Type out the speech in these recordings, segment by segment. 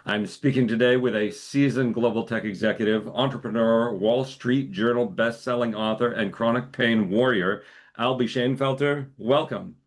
I'm speaking today with a seasoned global tech executive, entrepreneur, Wall Street Journal best-selling author, and chronic pain warrior, Albee Shanefelter. Welcome.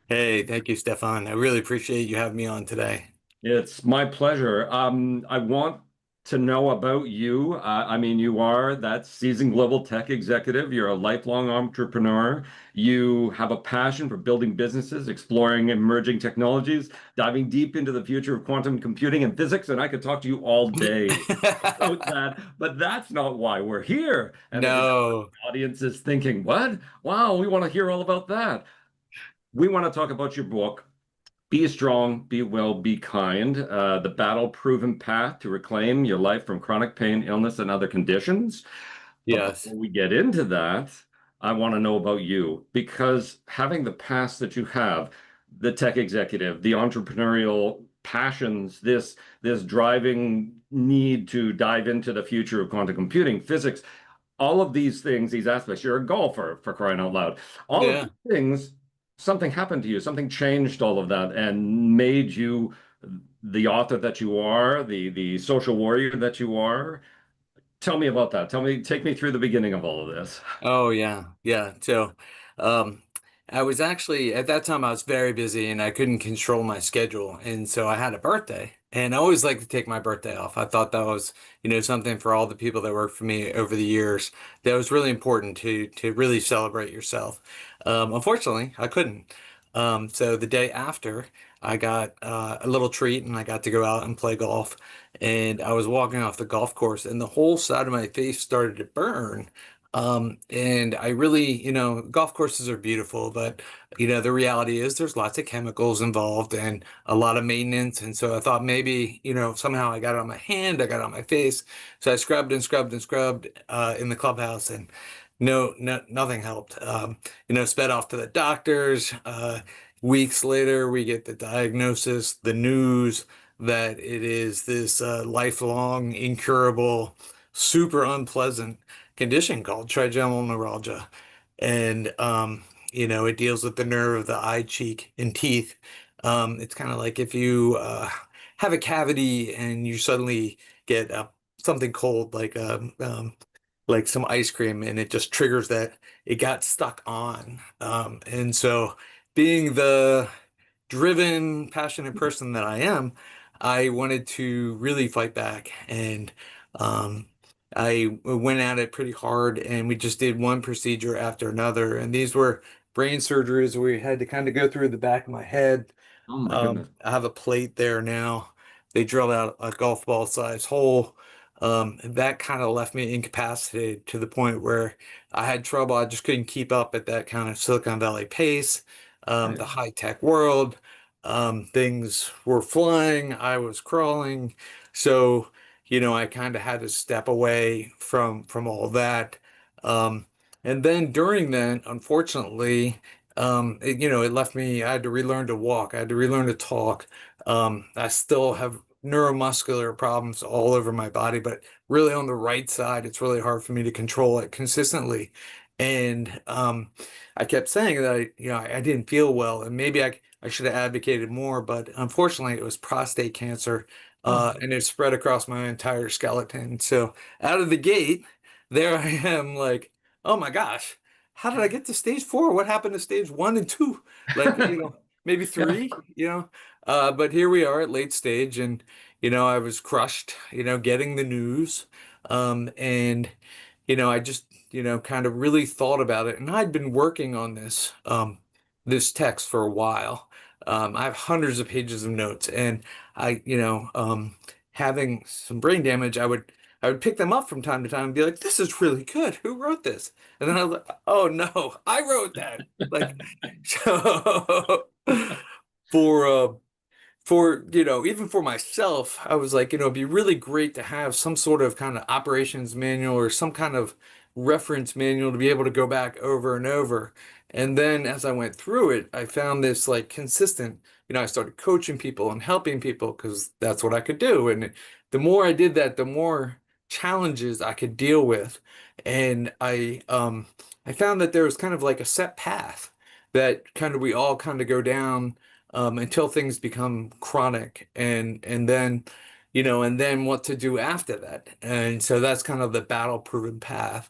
Hey, thank you, Stefan. I really appreciate you having me on today. It's my pleasure. I want to know about you. You are that seasoned global tech executive. You're a lifelong entrepreneur. You have a passion for building businesses, exploring emerging technologies, diving deep into the future of quantum computing and physics. And I could talk to you all day about that, but that's not why we're here. And if the No. audience is thinking, what? Wow, we want to hear all about that. We want to talk about your book. Be strong, be well, be kind. The battle-proven path to reclaim your life from chronic pain, illness, and other conditions. But Yes. before we get into that, I want to know about you because having the past that you have, the tech executive, the entrepreneurial passions, this driving need to dive into the future of quantum computing, physics, all of these things, these aspects. You're a golfer for crying out loud. All of Yeah. these things, something happened to you, something changed all of that and made you the author that you are, the social warrior that you are. Tell me about that. Take me through the beginning of all of this. Oh, yeah. Yeah. Um, I was actually, at that time, I was very busy and I couldn't control my schedule. And so I had a birthday and I always like to take my birthday off. I thought that was, something for all the people that worked for me over the years that was really important to really celebrate yourself. Unfortunately, I couldn't. So the day after, I got a little treat and I got to go out and play golf. And I was walking off the golf course and the whole side of my face started to burn. And I really, golf courses are beautiful, but the reality is there's lots of chemicals involved and a lot of maintenance. And so I thought maybe, somehow I got it on my hand, I got it on my face. So I scrubbed and scrubbed and scrubbed in the clubhouse and no, nothing helped. Sped off to the doctors. Weeks later, we get the diagnosis, the news that it is this lifelong, incurable, super unpleasant condition called trigeminal neuralgia. And, it deals with the nerve of the eye, cheek, and teeth. It's kind of like if you have a cavity and you suddenly get something cold, like some ice cream, and it just triggers that it got stuck on. And so, being the driven, passionate person that I am, I wanted to really fight back. And um, I went at it pretty hard, and we just did one procedure after another. And these were brain surgeries where we had to kind of go through the back of my head. Oh my goodness. I have a plate there now. They drilled out a golf ball size hole. That kind of left me incapacitated to the point where I had trouble. I just couldn't keep up at that kind of Silicon Valley pace, Right. the high tech world. Things were flying, I was crawling. So, I kind of had to step away from all that. Um, and then during that, unfortunately, it left me, I had to relearn to walk. I had to relearn to talk. I still have neuromuscular problems all over my body, but really on the right side, it's really hard for me to control it consistently. And I kept saying that I didn't feel well, and maybe I should have advocated more, but unfortunately, it was prostate cancer, Oh, and it spread across my entire skeleton. So out of the gate, there I am, like, oh my gosh, how did I get to stage four? What happened to stage one and two? Like, maybe yeah. three, but here we are at late stage, and I was crushed, getting the news, and I just, kind of really thought about it, and I'd been working on this text for a while. I have hundreds of pages of notes, and having some brain damage, I would pick them up from time to time and be like, "This is really good. Who wrote this?" And then I was like, "Oh no, I wrote that." Like, so for even for myself, I was like, it'd be really great to have some sort of kind of operations manual or some kind of reference manual to be able to go back over and over. And then as I went through it, I found this like consistent, I started coaching people and helping people because that's what I could do. And the more I did that, the more challenges I could deal with. And I found that there was kind of like a set path that kind of we all kind of go down until things become chronic. And then, and then what to do after that. And so that's kind of the battle-proven path.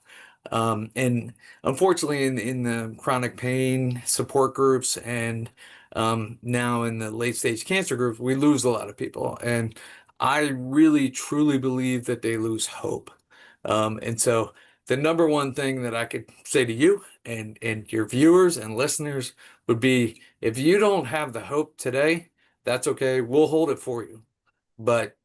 And unfortunately, in the chronic pain support groups and now in the late stage cancer groups, we lose a lot of people. And I really truly believe that they lose hope. And so the number one thing that I could say to you and your viewers and listeners would be if you don't have the hope today, that's okay. We'll hold it for you. But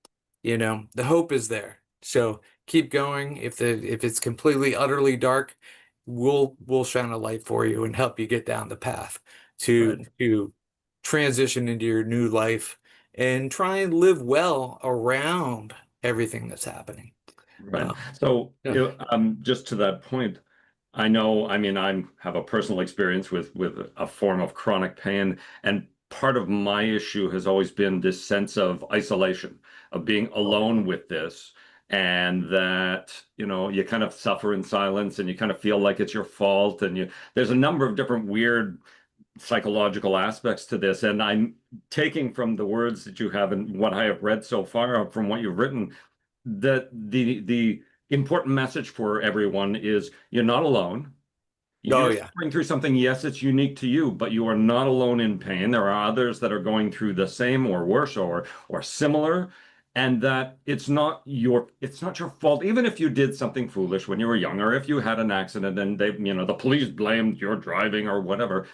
the hope is there. So keep going. If it's completely utterly dark, we'll shine a light for you and help you get down the path Right. to transition into your new life and try and live well around everything that's happening. Right. Um, So, yeah. just to that point, I know, I mean, I have a personal experience with a form of chronic pain, and part of my issue has always been this sense of isolation, of being alone with this, and that, you kind of suffer in silence and you kind of feel like it's your fault, and there's a number of different weird psychological aspects to this, and I'm taking from the words that you have and what I have read so far from what you've written that the important message for everyone is you're not alone. Oh You're yeah. suffering through something, yes, it's unique to you, but you are not alone in pain. There are others that are going through the same or worse or similar, and that it's not your fault. Even if you did something foolish when you were young, or if you had an accident and the police blamed your driving or whatever,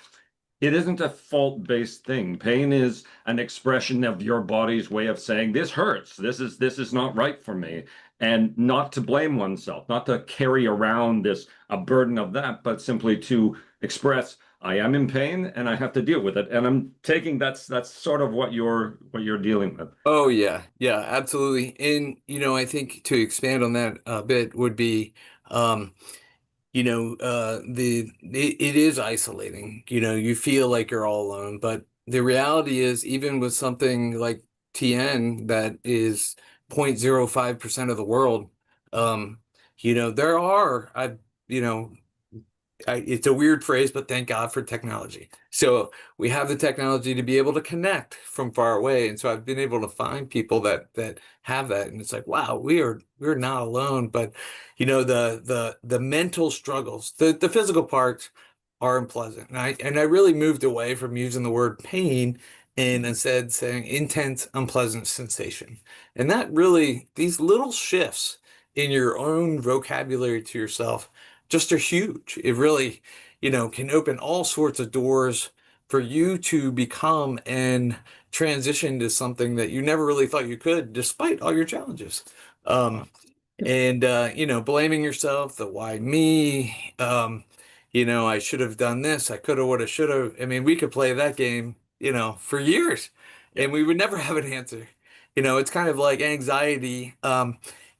it isn't a fault-based thing. Pain is an expression of your body's way of saying, this hurts. This is not right for me. And not to blame oneself, not to carry around a burden of that, but simply to express, I am in pain and I have to deal with it. And I'm taking that's sort of what you're dealing with. Oh yeah. Yeah, absolutely. And I think to expand on that a bit would be um it is isolating. You feel like you're all alone, but the reality is even with something like TN that is 0.05% of the world, um, there are you know it's a weird phrase, but thank God for technology. So we have the technology to be able to connect from far away. And so I've been able to find people that have that. And it's like, wow, we're not alone. But the mental struggles, the physical parts are unpleasant. And I really moved away from using the word pain and instead saying intense, unpleasant sensation. And that really, these little shifts in your own vocabulary to yourself just are huge. It really, can open all sorts of doors for you to become and transition to something that you never really thought you could, despite all your challenges. Um, and blaming yourself, the why me, I should have done this, I could have, would have, should have. I mean, we could play that game, for years, Yeah. and we would never have an answer. It's kind of like anxiety.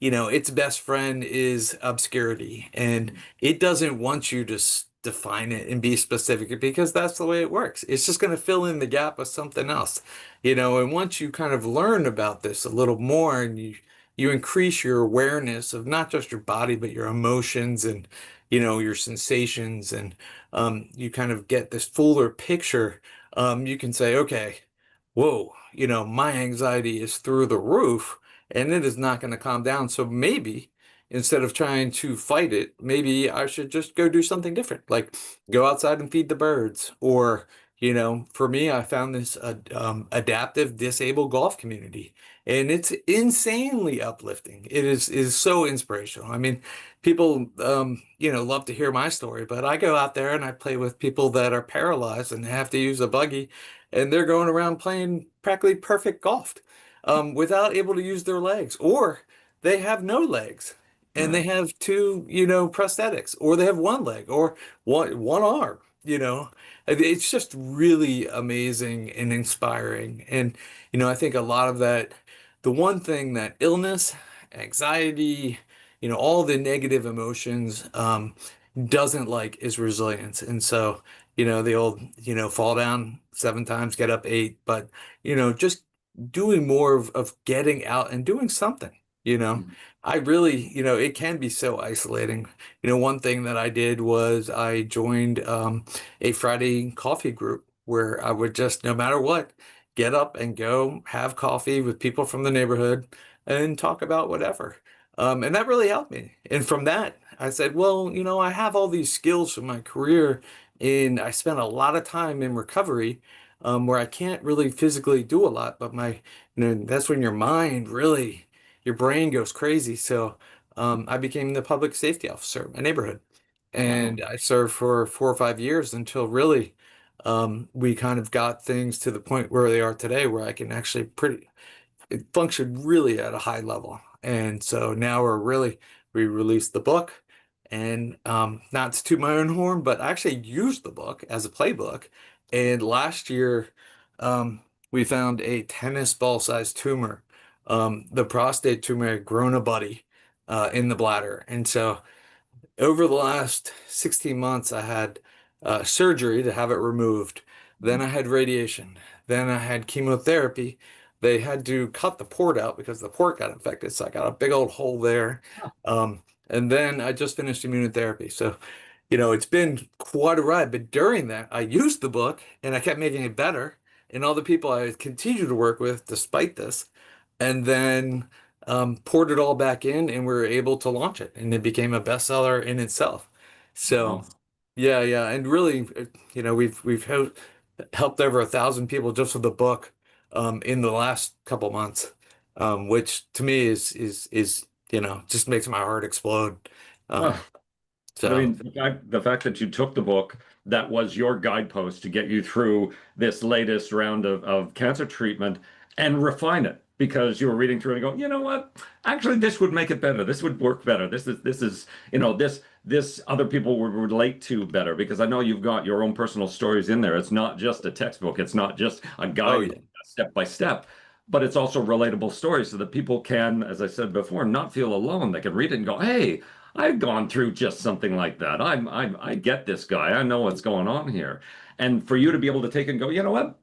Its best friend is obscurity, and it doesn't want you to define it and be specific because that's the way it works. It's just going to fill in the gap with something else, and once you kind of learn about this a little more and you increase your awareness of not just your body, but your emotions and, your sensations. And you kind of get this fuller picture. You can say, okay, whoa, my anxiety is through the roof and it is not going to calm down. So maybe instead of trying to fight it, maybe I should just go do something different, like go outside and feed the birds. Or, for me, I found this adaptive disabled golf community and it's insanely uplifting. It is so inspirational. I mean, people love to hear my story, but I go out there and I play with people that are paralyzed and have to use a buggy, and they're going around playing practically perfect golf without able to use their legs, or they have no legs. And they Right. have two, prosthetics, or they have one leg, or one arm. It's just really amazing and inspiring. And I think a lot of that, the one thing that illness, anxiety, all the negative emotions doesn't like is resilience. And so, the old, fall down 7 times, get up 8, but, just doing more of getting out and doing something, you know. Mhm. I really, it can be so isolating. One thing that I did was I joined a Friday coffee group where I would just, no matter what, get up and go have coffee with people from the neighborhood. and talk about whatever. And that really helped me. And from that, I said, well, I have all these skills from my career, and I spent a lot of time in recovery, where I can't really physically do a lot, but that's when your mind really, your brain goes crazy. So, I became the public safety officer in my neighborhood, Wow. and I served for 4 or 5 years until really, we kind of got things to the point where they are today, where I can actually it functioned really at a high level. And so now we released the book, and not to toot my own horn, but I actually used the book as a playbook. And last year, um, we found a tennis ball sized tumor. The prostate tumor had grown a buddy in the bladder. And so over the last 16 months, I had surgery to have it removed. Then I had radiation. Then I had chemotherapy. They had to cut the port out because the port got infected. So I got a big old hole there. And then I just finished immunotherapy. So, it's been quite a ride. But during that, I used the book and I kept making it better. And all the people I continued to work with despite this. And then poured it all back in, and we were able to launch it, and it became a bestseller in itself. So, Wow. yeah, yeah, and really, we've helped over 1,000 people just with the book in the last couple months, which to me is just makes my heart explode. Well, Um, I so, mean, the fact that you took the book that was your guidepost to get you through this latest round of cancer treatment and refine it because you were reading through it and go, you know what? Actually, this would make it better. This would work better. This is, this other people would relate to better because I know you've got your own personal stories in there. It's not just a textbook. It's not just a oh guide yeah. step by step, but it's also relatable stories so that people can, as I said before, not feel alone. They can read it and go, hey, I've gone through just something like that. I get this guy. I know what's going on here. And for you to be able to take and go, you know what?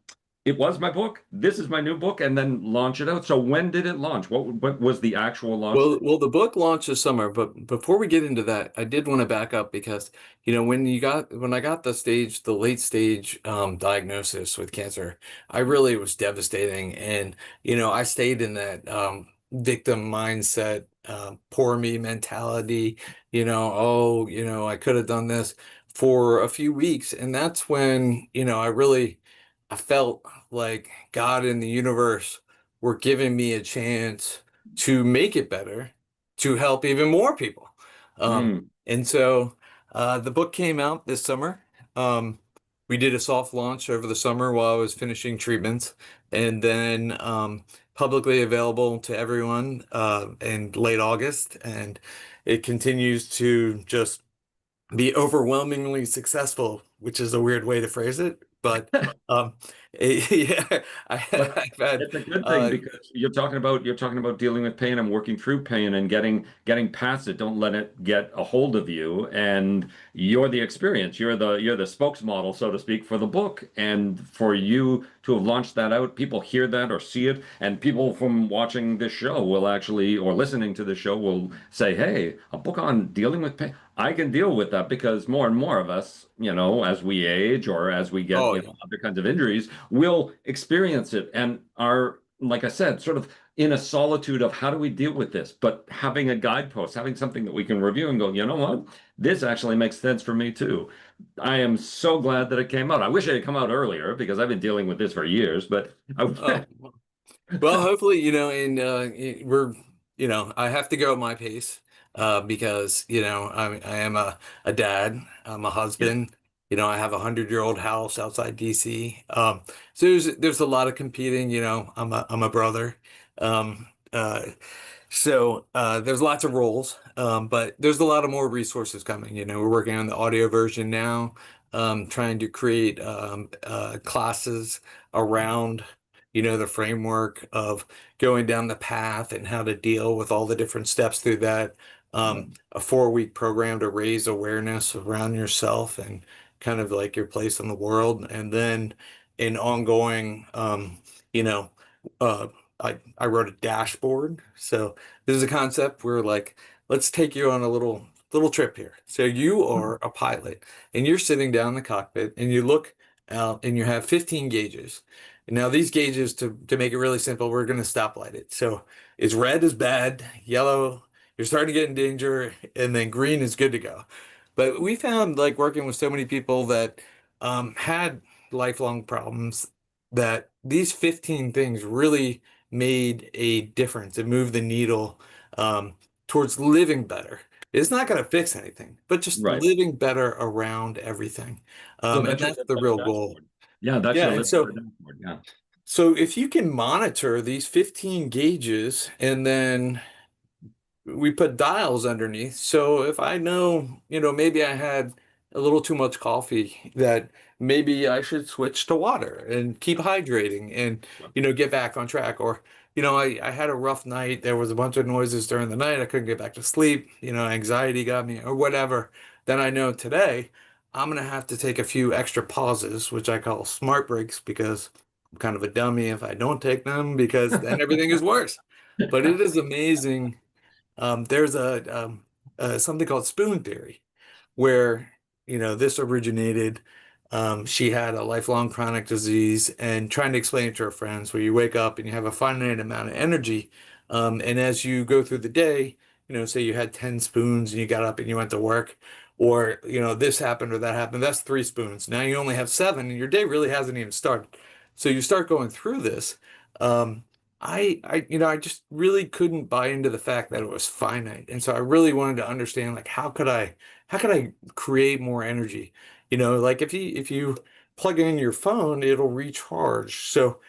It was my book. This is my new book, and then launch it out. So when did it launch? What was the actual launch date? Well, the book launched this summer, but before we get into that, I did want to back up because, when I got the late stage diagnosis with cancer, I really was devastating, and I stayed in that victim mindset, poor me mentality. I could have done this for a few weeks, and that's when I felt like God and the universe were giving me a chance to make it better, to help even more people. Mm. And so the book came out this summer. We did a soft launch over the summer while I was finishing treatments, and then publicly available to everyone in late August. And it continues to just be overwhelmingly successful, which is a weird way to phrase it. But um, yeah, But I've had it's a good thing because you're talking about dealing with pain and working through pain and getting past it. Don't let it get a hold of you. And you're the experience. You're the spokesmodel, so to speak, for the book. And for you to have launched that out, people hear that or see it, and people from watching this show will actually or listening to the show will say, "Hey, a book on dealing with pain. I can deal with that because more and more of us, as we age or as we get, oh yeah. other kinds of injuries, will experience it and are, like I said, sort of in a solitude of how do we deal with this? But having a guidepost, having something that we can review and go, you know what? This actually makes sense for me too. I am so glad that it came out. I wish it had come out earlier because I've been dealing with this for years, but Oh, well, hopefully, and I have to go at my pace because, I am a dad, I'm a yeah. husband, I have a 100-year-old house outside DC. So there's a lot of competing, I'm a brother. Um, uh, so there's lots of roles, but there's a lot of more resources coming. We're working on the audio version now, trying to create classes around the framework of going down the path and how to deal with all the different steps through that. A 4-week program to raise awareness around yourself and kind of like your place in the world. And then an ongoing, you know, uh, I wrote a dashboard. So this is a concept where like, let's take you on a little trip here. So you are a pilot and you're sitting down in the cockpit and you look out and you have 15 gauges. Now these gauges, to make it really simple, we're going to stoplight it. So it's red is bad, yellow, you're starting to get in danger, and then green is good to go. But we found, like, working with so many people that had lifelong problems, that these 15 things really made a difference and moved the needle um, towards living better. It's not going to fix anything, but just Right. living better around everything. So And that's your that's live the better real goal. dashboard. Yeah, that's Yeah. your And live so better dashboard. Yeah. if you can monitor these 15 gauges, and then we put dials underneath. So if I know, maybe I had a little too much coffee, that maybe I should switch to water and keep hydrating and, get back on track. Or, I had a rough night. There was a bunch of noises during the night. I couldn't get back to sleep. Anxiety got me or whatever. Then I know today I'm going to have to take a few extra pauses, which I call smart breaks, because I'm kind of a dummy if I don't take them, because then everything is worse. But it is amazing. There's something called spoon theory, where this originated. She had a lifelong chronic disease, and trying to explain it to her friends, where you wake up and you have a finite amount of energy, and as you go through the day, say you had 10 spoons and you got up and you went to work, or this happened or that happened, that's 3 spoons. Now you only have 7, and your day really hasn't even started. So you start going through this. Um, I just really couldn't buy into the fact that it was finite. And so I really wanted to understand, like, how could I create more energy? Like, if you plug in your phone, it'll recharge. So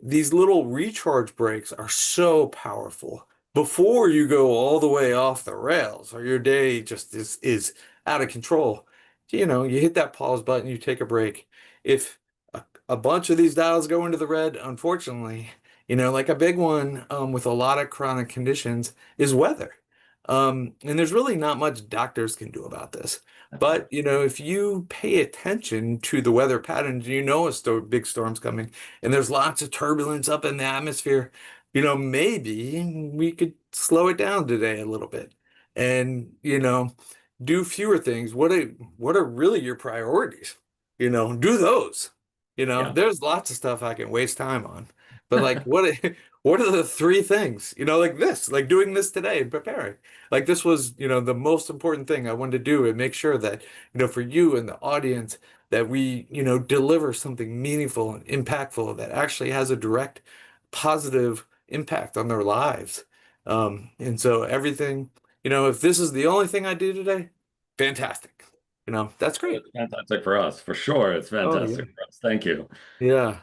these little recharge breaks are so powerful before you go all the way off the rails, or your day just is out of control. You hit that pause button, you take a break. If a bunch of these dials go into the red, unfortunately, like a big one, with a lot of chronic conditions, is weather. And there's really not much doctors can do about this. But, if you pay attention to the weather patterns, big storm's coming, and there's lots of turbulence up in the atmosphere, maybe we could slow it down today a little bit and, do fewer things. What are really your priorities? Do those. Yeah. There's lots of stuff I can waste time on. But, like, what are the 3 things? Like this, like doing this today and preparing. Like, this was, the most important thing I wanted to do, and make sure that, for you and the audience, that we, deliver something meaningful and impactful that actually has a direct positive impact on their lives. And so everything, if this is the only thing I do today, fantastic. That's great. It's fantastic for us, for sure. It's Oh, yeah. fantastic for us. Thank you. Yeah.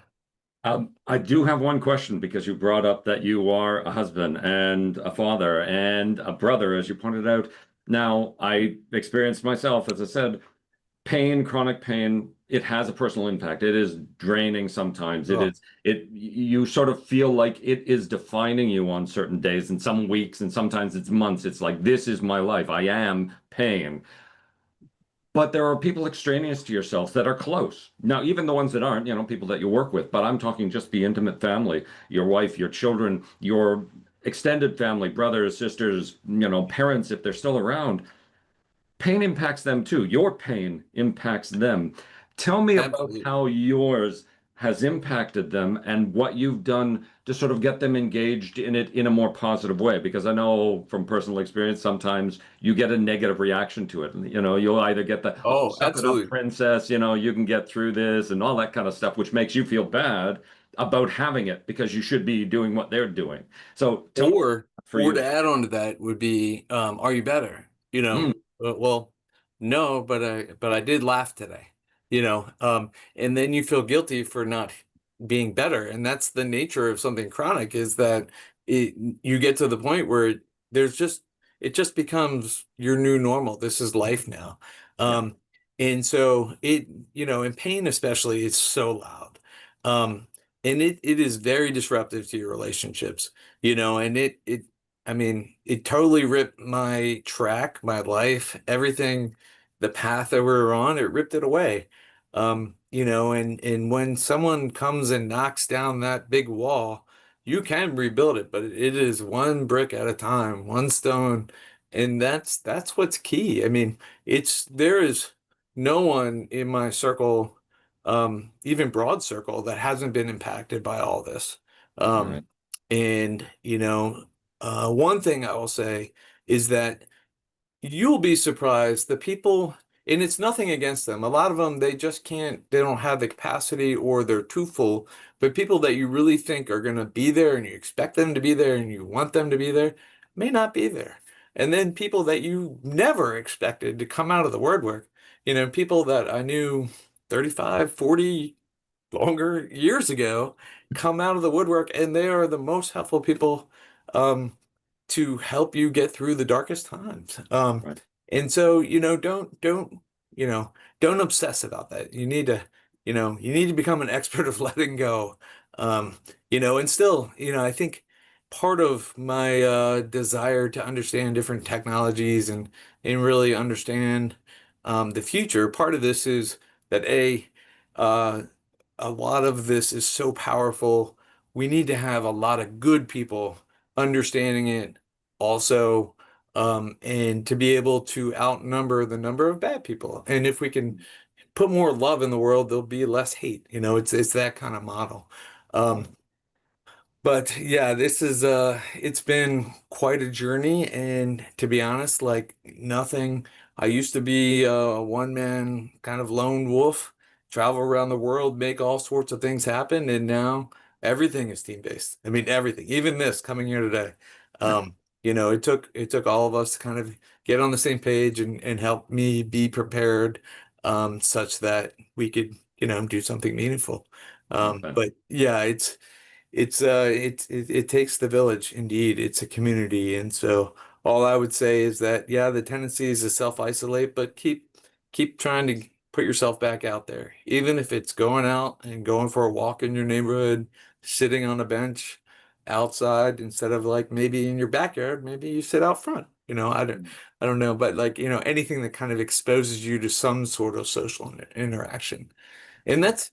I do have one question because you brought up that you are a husband and a father and a brother, as you pointed out. Now, I experienced myself, as I said, pain, chronic pain, it has a personal impact. It is draining sometimes. Oh, You sort of feel like it is defining you on certain days and some weeks, and sometimes it's months. It's like, this is my life. I am pain. But there are people extraneous to yourself that are close. Now, even the ones that aren't, people that you work with, but I'm talking just the intimate family, your wife, your children, your extended family, brothers, sisters, parents, if they're still around. Pain impacts them too. Your pain impacts them. Tell me about absolutely. how yours has impacted them and what you've done to sort of get them engaged in it in a more positive way. Because I know from personal experience, sometimes you get a negative reaction to it. You'll either get the, oh, Oh, suck it up, absolutely. princess, you can get through this and all that kind of stuff, which makes you feel bad about having it because you should be doing what they're doing. So tell me for Or you. to add on to that would be, are you better? Mm, Well, no, but I did laugh today. And then you feel guilty for not being better, and that's the nature of something chronic, is that it you get to the point where there's just it just becomes your new normal. This is life now. yeah, Um, and so in pain especially, it's so loud. Um, and it is very disruptive to your relationships, and I mean, it totally ripped my track, my life, everything, the path that we were on, it ripped it away. And when someone comes and knocks down that big wall, you can rebuild it, but it is one brick at a time, one stone, and that's what's key. I mean, there is no one in my circle even broad circle that hasn't been impacted by all this. Um, Right. and one thing I will say is that you'll be surprised. The people, and it's nothing against them. A lot of them, they just can't, they don't have the capacity or they're too full. But people that you really think are going to be there and you expect them to be there and you want them to be there may not be there. And then people that you never expected to come out of the woodwork, people that I knew 35, 40 longer years ago come out of the woodwork and they are the most helpful people. Um, to help you get through the darkest times. Right. And so, you know, don't obsess about that. You need to become an expert of letting go. And still, I think part of my desire to understand different technologies and really understand the future, part of this is that uh, a lot of this is so powerful. We need to have a lot of good people understanding it also, and to be able to outnumber the number of bad people. And if we can put more love in the world, there'll be less hate. It's that kind of model. Um, but yeah, this is it's been quite a journey, and to be honest, like nothing. I used to be a one man kind of lone wolf, travel around the world, make all sorts of things happen, and now everything is team based. I mean, everything, even this coming here today. Yeah. It took all of us to kind of get on the same page and help me be prepared, such that we could, do something meaningful. Okay. But yeah, it takes the village indeed. It's a community, and so all I would say is that yeah, the tendency is to self-isolate, but keep trying to put yourself back out there, even if it's going out and going for a walk in your neighborhood, sitting on a bench outside instead of like maybe in your backyard, maybe you sit out front. I don't know, but like anything that kind of exposes you to some sort of social interaction. And it's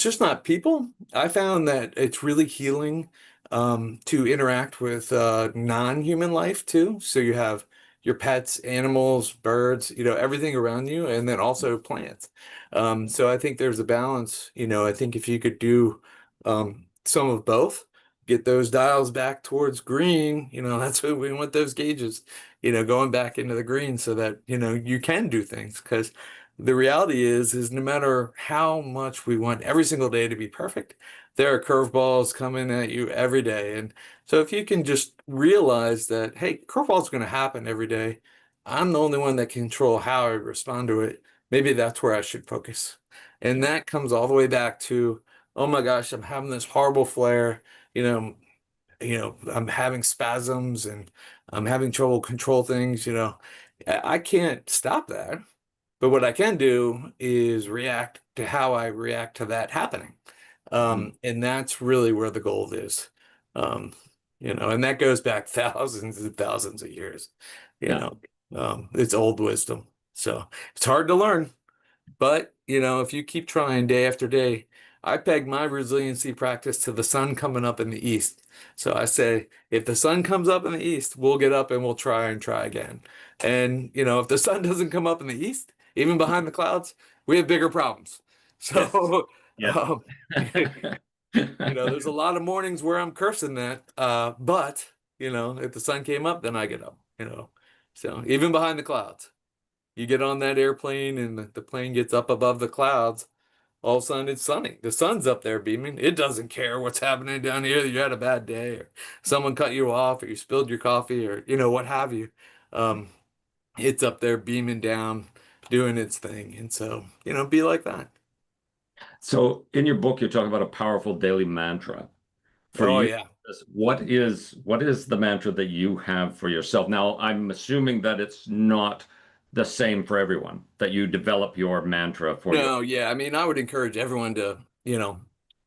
just not people. I found that it's really healing to interact with non-human life too. So you have your pets, animals, birds, everything around you, and then also plants. So I think there's a balance. I think if you could do some of both, get those dials back towards green, that's what we want those gauges, going back into the green so that, you can do things because the reality is no matter how much we want every single day to be perfect, there are curveballs coming at you every day. And so if you can just realize that, hey, curveball's going to happen every day. I'm the only one that can control how I respond to it. Maybe that's where I should focus. And Yeah. that comes all the way back to, oh my gosh, I'm having this horrible flare. You know, I'm having spasms and I'm having trouble control things. I can't stop that. But what I can do is react to how I react to that happening. Mhm. And that's really where the gold is. Um, and that goes back thousands and thousands of years. You Yeah. know, it's old wisdom. So it's hard to learn. But, if you keep trying day after day, I peg my resiliency practice to the sun coming up in the east. So I say, if the sun comes up in the east, we'll get up and we'll try and try again. And, if the sun doesn't come up in the east, even behind the clouds, we have bigger problems. Yes. So, Yes. um, there's a lot of mornings where I'm cursing that. But, if the sun came up, then I get up. So even behind the clouds. You get on that airplane and the plane gets up above the clouds. All of a sudden it's sunny. The sun's up there beaming. It doesn't care what's happening down here. You had a bad day or someone cut you off or you spilled your coffee or, what have you. Um, it's up there beaming down, doing its thing. And so, be like that. So in your book, you're talking about a powerful daily mantra. For Oh you, yeah. what is the mantra that you have for yourself? Now, I'm assuming that it's not the same for everyone, that you develop your mantra for your. No, yeah. I mean, I would encourage everyone to,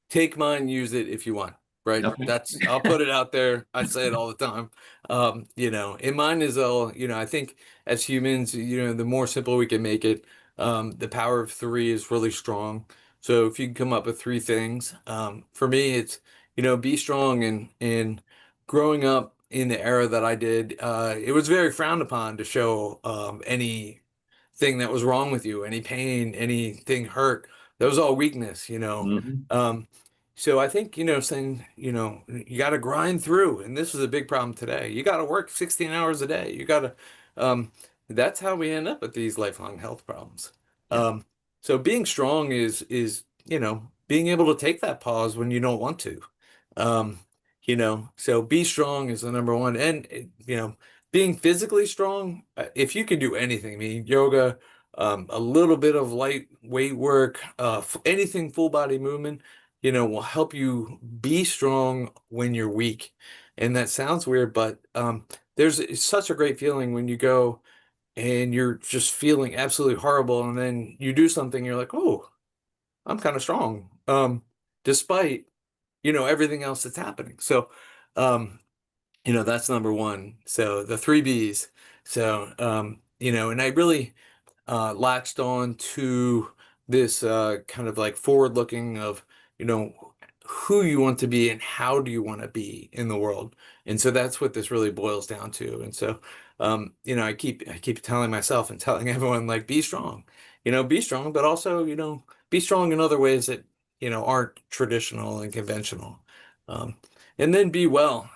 take mine, use it if you want, right? Okay. I'll put it out there. I say it all the time. And mine is all, I think as humans, the more simple we can make it, the power of three is really strong. So if you can come up with three things, for me, it's, be strong and growing up in the era that I did, it was very frowned upon to show, any thing that was wrong with you, any pain, anything hurt. that was all weakness, you know. Hmm. Um, so I think, saying, you got to grind through, and this is a big problem today. You got to work 16 hours a day. You got to, um, that's how we end up with these lifelong health problems. Yeah. So being strong is, being able to take that pause when you don't want to. Um, so be strong is the number one. And, being physically strong, if you can do anything, I mean, yoga, a little bit of light weight work, anything full body movement, will help you be strong when you're weak. And that sounds weird, but it's such a great feeling when you go and you're just feeling absolutely horrible, and then you do something, you're like, oh, I'm kind of strong, despite everything else that's happening. So, um, that's number one. So the three B's. So, and I really latched on to this kind of like forward looking of, you know, who you want to be and how do you want to be in the world. And so that's what this really boils down to. And so, I keep telling myself and telling everyone, like, be strong, be strong, but also, be strong in other ways that, aren't traditional and conventional. Um, and then be well.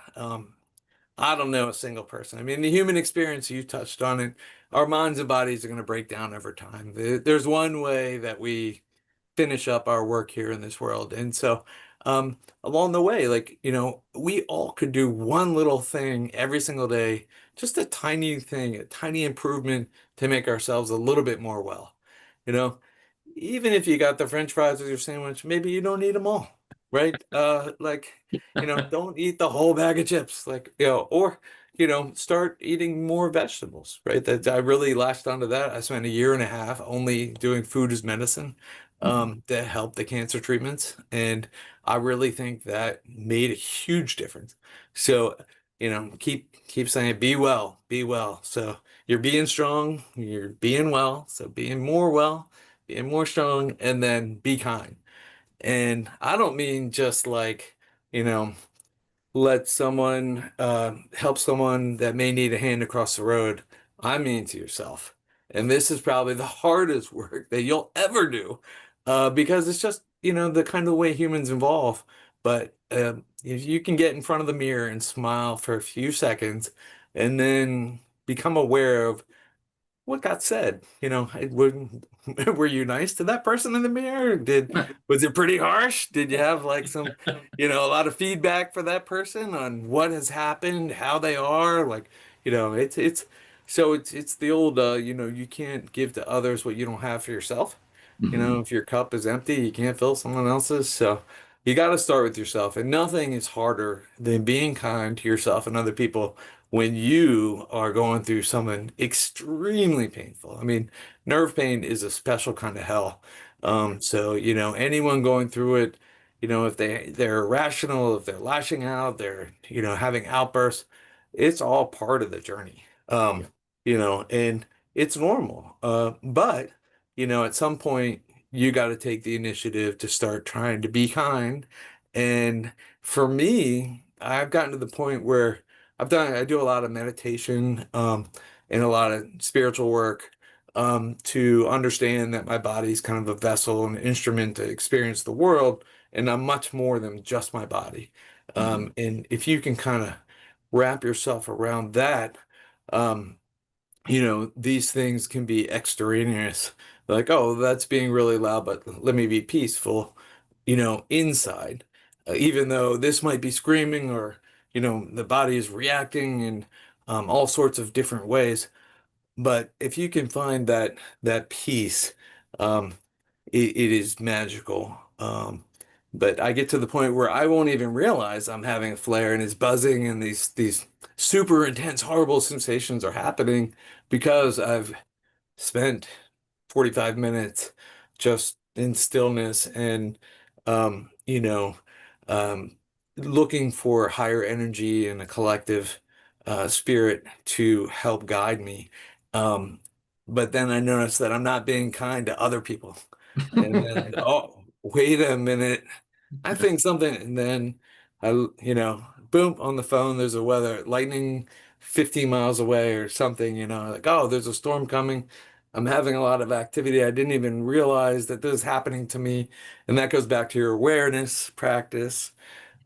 I don't know a single person. I mean, the human experience, you touched on it. Our minds and bodies are going to break down over time. There's one way that we finish up our work here in this world. And so, along the way, like, we all could do one little thing every single day, just a tiny thing, a tiny improvement to make ourselves a little bit more well. You know, even if you got the French fries with your sandwich, maybe you don't eat them all, right? Like, don't eat the whole bag of chips, like, or, start eating more vegetables, right? That I really latched onto that. I spent a year and a half only doing food as medicine, to help the cancer treatments. And I really think that made a huge difference. So, keep saying, be well, be well. So you're being strong, you're being well. So being more well, being more strong, and then be kind. And I don't mean just like, you know, let someone help someone that may need a hand across the road. I mean to yourself. And this is probably the hardest work that you'll ever do, because it's just, the kind of way humans evolve. But if you can get in front of the mirror and smile for a few seconds and then become aware of what got said? Were you nice to that person in the mirror? Was it pretty harsh? Did you have like some, a lot of feedback for that person on what has happened, how they are? Like, it's the old, you can't give to others what you don't have for yourself. Hmm. If your cup is empty, you can't fill someone else's. So you got to start with yourself. And nothing is harder than being kind to yourself and other people when you are going through something extremely painful. I mean, nerve pain is a special kind of hell. So, anyone going through it, if they're irrational, if they're lashing out, they're, having outbursts, it's all part of the journey. Yeah. And it's normal. But at some point, you got to take the initiative to start trying to be kind. And for me, I've gotten to the point where I do a lot of meditation, and a lot of spiritual work, to understand that my body's kind of a vessel, an instrument to experience the world, and I'm much more than just my body. Hmm. And if you can kind of wrap yourself around that, um, these things can be extraneous. Like, oh, that's being really loud, but let me be peaceful, inside. Even though this might be screaming or, the body is reacting in all sorts of different ways. But if you can find that peace, um, it is magical. But I get to the point where I won't even realize I'm having a flare and it's buzzing and these super intense, horrible sensations are happening because I've spent 45 minutes just in stillness and um, you know, um, looking for higher energy and a collective spirit to help guide me. Um, but then I noticed that I'm not being kind to other people. And then, oh, wait a minute. I think something, and then boom, on the phone, there's a weather, lightning 15 miles away or something, like, oh, there's a storm coming. I'm having a lot of activity. I didn't even realize that this is happening to me. And that goes back to your awareness practice.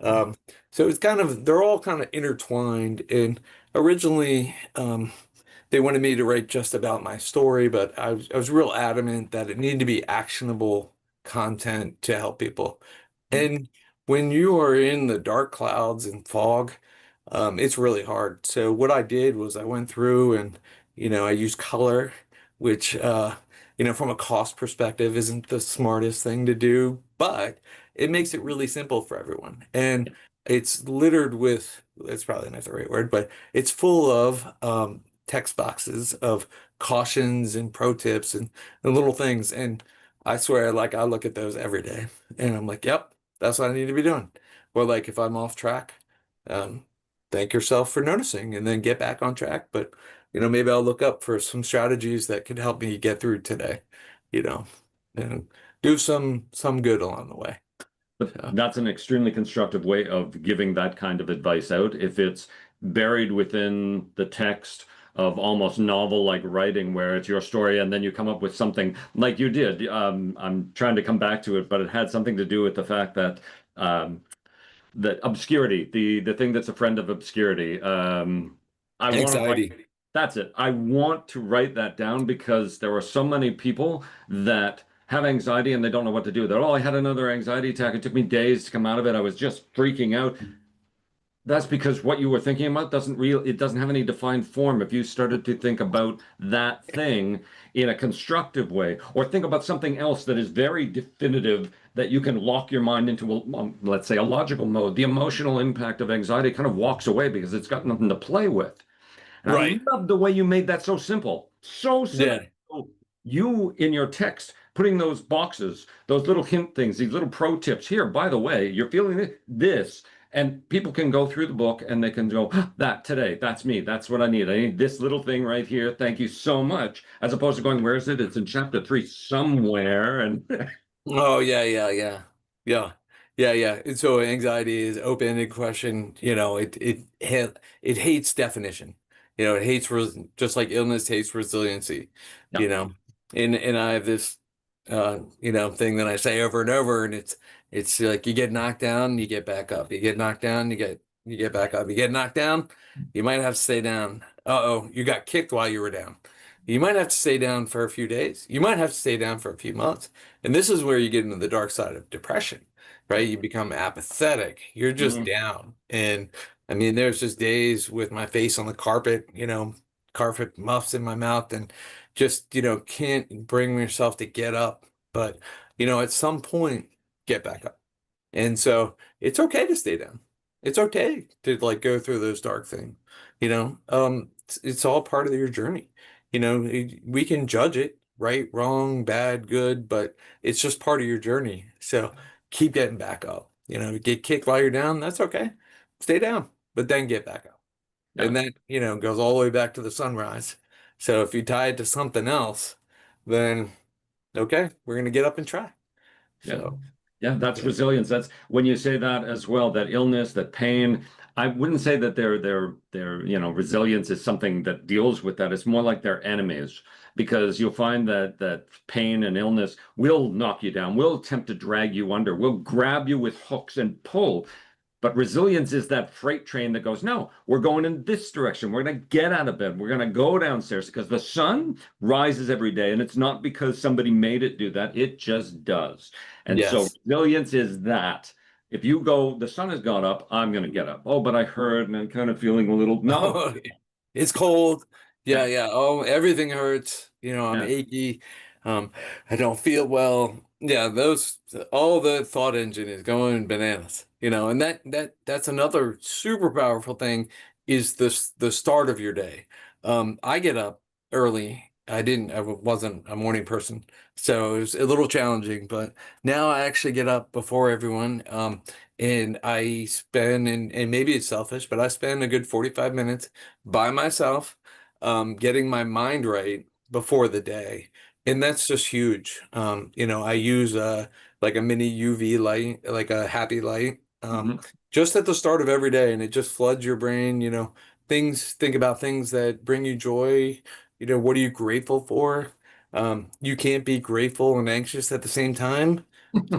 Um, so it's kind of, they're all kind of intertwined. And originally, they wanted me to write just about my story, but I was real adamant that it needed to be actionable content to help people. And when you are in the dark clouds and fog, it's really hard. So what I did was I went through and, I used color, which, from a cost perspective isn't the smartest thing to do, but it makes it really simple for everyone. And it's littered with, it's probably not the right word, but it's full of text boxes of cautions and pro tips and little things. And I swear, like I look at those every day and I'm like, yep, that's what I need to be doing. Or like if I'm off track, um, thank yourself for noticing and then get back on track. But, maybe I'll look up for some strategies that could help me get through today, you know, and do some good along the way. But So, that's an extremely constructive way of giving that kind of advice out. If it's buried within the text of almost novel-like writing, where it's your story, and then you come up with something like you did. I'm trying to come back to it, but it had something to do with the fact that that obscurity, the thing that's a friend of obscurity. I want to write. anxiety. That's it. I want to write that down because there are so many people that have anxiety and they don't know what to do. They're, oh, I had another anxiety attack. It took me days to come out of it. I was just freaking out. That's because what you were thinking about it doesn't have any defined form. If you started to think about that thing in a constructive way, or think about something else that is very definitive that you can lock your mind into, let's say, a logical mode, the emotional impact of anxiety kind of walks away because it's got nothing to play with. And I Right. love the way you made that so simple. So simple. Yeah. So you in your text putting those boxes, those little hint things, these little pro tips here, by the way, you're feeling this. And people can go through the book and they can go, "Ah, that today, that's me. That's what I need. I need this little thing right here. Thank you so much." As opposed to going, where is it? It's in chapter 3 somewhere. And Oh yeah, yeah, yeah, yeah, yeah, yeah. And so anxiety is open-ended question. It hates definition. It hates just like illness hates resiliency. yeah, You know, and I have this thing that I say over and over, and it's like you get knocked down, you get back up. You get knocked down, you get back up. You get knocked down, you might have to stay down. Uh-oh, you got kicked while you were down. You might have to stay down for a few days. You might have to stay down for a few months. And this is where you get into the dark side of depression, right? You become apathetic. You're just mm, down. And I mean, there's just days with my face on the carpet, carpet muffs in my mouth and just, can't bring yourself to get up. But, at some point, get back up. And so it's okay to stay down. It's okay to like go through those dark things. It's all part of your journey. We can judge it, right, wrong, bad, good, but it's just part of your journey. So keep getting back up. Get kicked while you're down, that's okay. Stay down, but then get back up. yeah, And that, goes all the way back to the sunrise. So if you tie it to something else, then okay, we're gonna get up and try. yeah. So Yeah, that's yeah. resilience. That's when you say that as well, that illness, that pain. I wouldn't say that resilience is something that deals with that. It's more like they're enemies because you'll find that pain and illness will knock you down, will attempt to drag you under, will grab you with hooks and pull. But resilience is that freight train that goes, no, we're going in this direction. We're going to get out of bed. We're going to go downstairs because the sun rises every day. And it's not because somebody made it do that. It just does. And so Yes. resilience is that. If you go, the sun has gone up, I'm going to get up. Oh, but I heard and I'm kind of feeling a little, no. Oh, it's cold. Yeah, Yeah, yeah. Oh, everything hurts. I'm yeah, achy. Um, I don't feel well. Yeah, those all the thought engine is going bananas. And that's another super powerful thing is the start of your day. I get up early. I wasn't a morning person, so it was a little challenging, but now I actually get up before everyone. And I spend, and maybe it's selfish, but I spend a good 45 minutes by myself, getting my mind right before the day. And that's just huge. I use like a mini UV light, like a happy light, mhm, just at the start of every day, and it just floods your brain, think about things that bring you joy, what are you grateful for? You can't be grateful and anxious at the same time.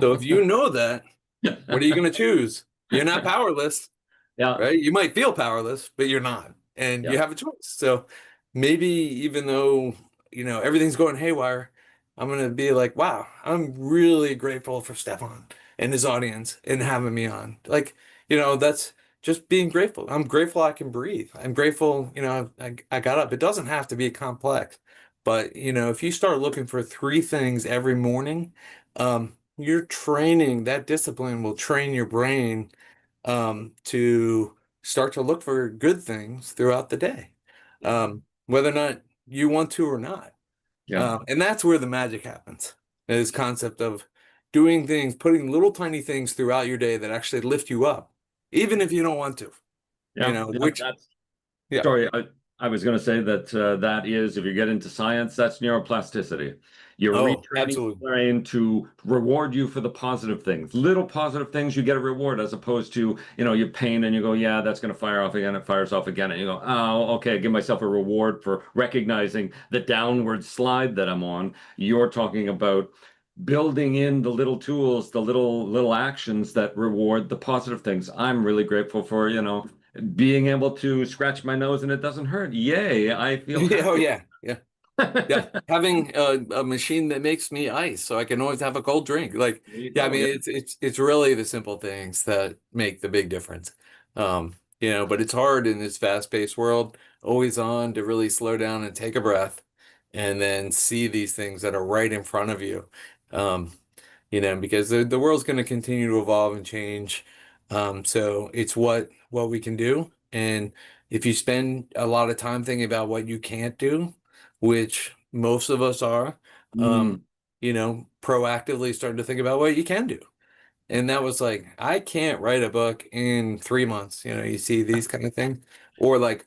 So if you know that, what are you going to choose? You're not powerless, Yeah, right? You might feel powerless, but you're not, and yeah, you have a choice. So maybe even though, everything's going haywire, I'm gonna be like, wow, I'm really grateful for Stefan and his audience and having me on. Like, that's just being grateful. I'm grateful I can breathe. I'm grateful, I got up. It doesn't have to be complex, but if you start looking for three things every morning, you're training, that discipline will train your brain to start to look for good things throughout the day, whether or not you want to or not. yeah, And that's where the magic happens. This concept of doing things, putting little tiny things throughout your day that actually lift you up, even if you don't want to, yeah, yeah. which, That's yeah. Sorry, I was going to say that that is, if you get into science, that's neuroplasticity. You're Oh, retraining the absolutely. brain to reward you for the positive things. Little positive things, you get a reward, as opposed to, you pain and you go, yeah, that's going to fire off again. It fires off again. And you go, oh, okay, give myself a reward for recognizing the downward slide that I'm on. You're talking about building in the little tools, the little actions that reward the positive things. I'm really grateful for, being able to scratch my nose and it doesn't hurt. Yay, I feel Oh, happy. yeah. Yeah. Yeah, having a machine that makes me ice so I can always have a cold drink. Like, There you yeah, I go. mean Yeah. it's really the simple things that make the big difference. But it's hard in this fast-paced world, always on to really slow down and take a breath and then see these things that are right in front of you. Um, because the world's going to continue to evolve and change. So it's what we can do. And if you spend a lot of time thinking about what you can't do, which most of us are, um, Mm, proactively starting to think about what you can do. And that was like, I can't write a book in 3 months. You see these kind of things, or like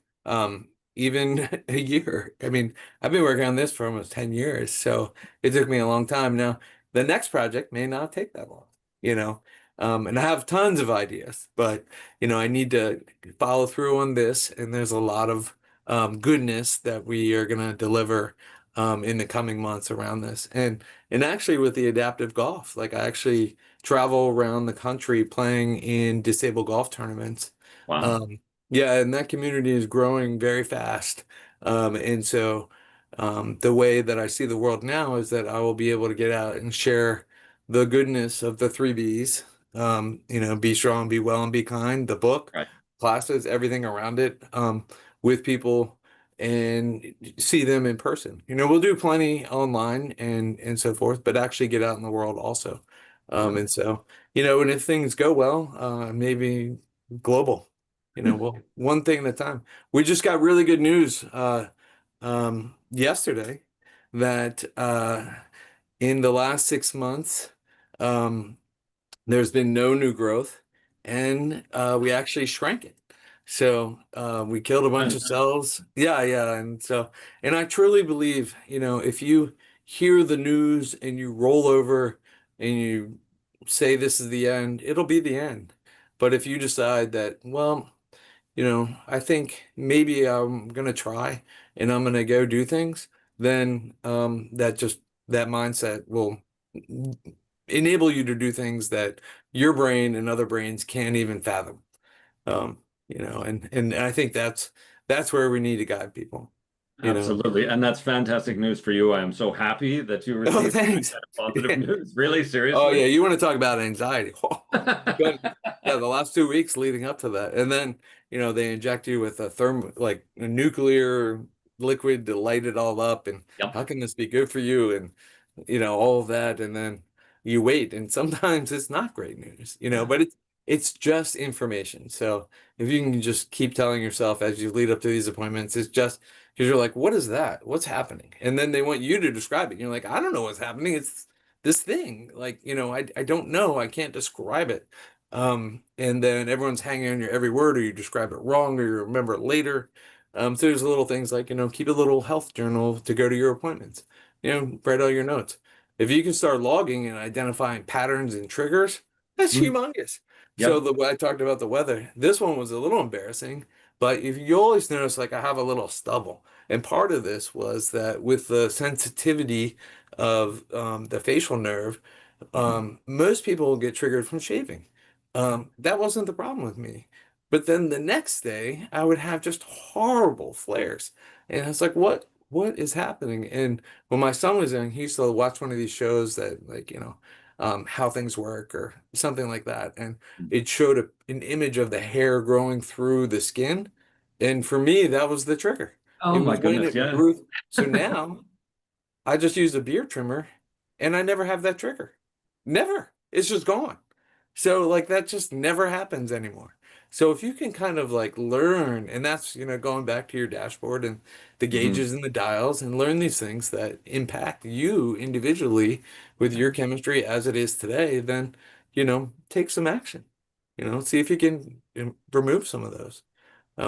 even a year. I mean, I've been working on this for almost 10 years, so it took me a long time. Now, the next project may not take that long, you know. And I have tons of ideas, but I need to follow through on this, and there's a lot of goodness that we are going to deliver in the coming months around this. And actually with the adaptive golf, like I actually travel around the country playing in disabled golf tournaments. wow. Um, yeah, and that community is growing very fast. And so the way that I see the world now is that I will be able to get out and share the goodness of the three B's. Be strong, be well, and be kind. The book, Right. classes, everything around it, with people and see them in person. We'll do plenty online and so forth, but actually get out in the world also. Yeah. And so, and if things go well, maybe global, well, one thing at a time. We just got really good news yesterday that in the last 6 months, um, there's been no new growth, and we actually shrank it. So we killed a bunch of cells. Yeah, yeah. And I truly believe, if you hear the news and you roll over and you say this is the end, it'll be the end. But if you decide that, well, I think maybe I'm gonna try and I'm gonna go do things, then that mindset will enable you to do things that your brain and other brains can't even fathom. And I think that's where we need to guide people, you know. Absolutely. And that's fantastic news for you. I am so happy that you Oh, received that thanks. kind of positive news. Really, Oh seriously? yeah, you want to talk about anxiety. But yeah, the last 2 weeks leading up to that. And then, they inject you with like a nuclear liquid to light it all up. And Yep. how can this be good for you? And, all of that. And then you wait. And sometimes it's not great news, Yeah. but it's just information. So if you can just keep telling yourself as you lead up to these appointments, it's just because you're like, what is that? What's happening? And then they want you to describe it. You're like, I don't know what's happening. It's this thing. Like, I don't know. I can't describe it. And then everyone's hanging on your every word, or you describe it wrong, or you remember it later. So there's little things like, keep a little health journal to go to your appointments. Write all your notes. If you can start logging and identifying patterns and triggers, that's Mm, humongous. So yep. the way I talked about the weather, this one was a little embarrassing, But if you always notice, like I have a little stubble, and part of this was that with the sensitivity of the facial nerve, most people will get triggered from shaving. That wasn't the problem with me. But then the next day, I would have just horrible flares. And I was like, what is happening? And when my son was young, he used to watch one of these shows that, like, how things work or something like that. And it showed an image of the hair growing through the skin. And for me, that was the trigger. Oh It my was when goodness, it yeah. grew. So now I just use a beard trimmer and I never have that trigger. Never. It's just gone. So like that just never happens anymore. So if you can kind of like learn, and that's, going back to your dashboard and the Mhm. gauges and the dials and learn these things that impact you individually with your chemistry as it is today, then, take some action. See if you can remove some of those.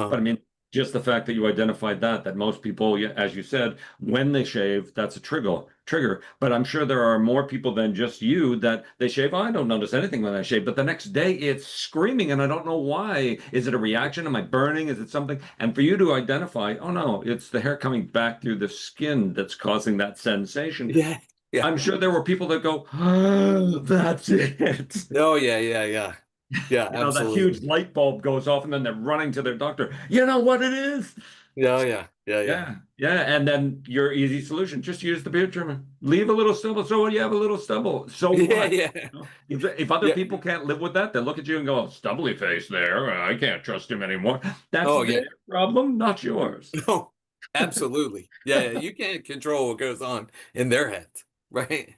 But I Um, mean, just the fact that you identified that most people, yeah, as you said, when they shave, that's a trigger. But I'm sure there are more people than just you that they shave. "Oh, I don't notice anything when I shave, but the next day it's screaming and I don't know why. Is it a reaction? Am I burning? Is it something?" And for you to identify, oh no, it's the hair coming back through the skin that's causing that sensation. yeah. Yeah. I'm sure there were people that go, "Oh, that's it." Oh, yeah, yeah, yeah. Yeah, You know, that huge absolutely. light bulb goes off and then they're running to their doctor. You know what it is? Yeah, oh, yeah, yeah, yeah. Yeah, yeah. And then your easy solution, just use the beard trimmer. Leave a little stubble. So what? You have a little stubble. So Yeah, what? yeah. You know, if other Yeah. people can't live with that, they look at you and go, "Oh, stubbly face there. I can't trust him anymore." That's Oh, their yeah. problem, not yours. No, absolutely. Yeah, yeah. You can't control what goes on in their heads, right?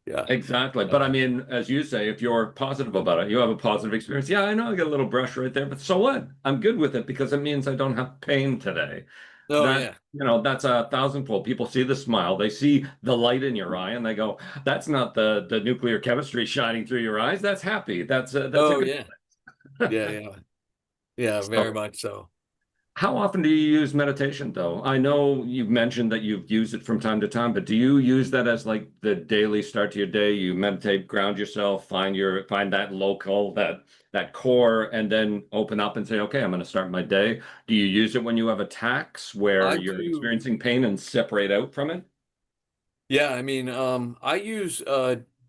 Yeah. Exactly. But I Uh, mean, as you say, if you're positive about it, you have a positive experience. Yeah, I know I got a little brush right there, but so what? I'm good with it because it means I don't have pain today. oh, That, yeah. that's a thousandfold. People see the smile, they see the light in your eye, and they go, "That's not the nuclear chemistry shining through your eyes. That's happy. That's a Oh, good." yeah. Yeah, yeah. Yeah, very So, much so. how often do you use meditation, though? I know you've mentioned that you've used it from time to time, but do you use that as like the daily start to your day? You meditate, ground yourself, find that local, that core, and then open up and say, "Okay, I'm going to start my day." Do you use it when you have attacks where I you're do. experiencing pain and separate out from it? Yeah, I mean, I use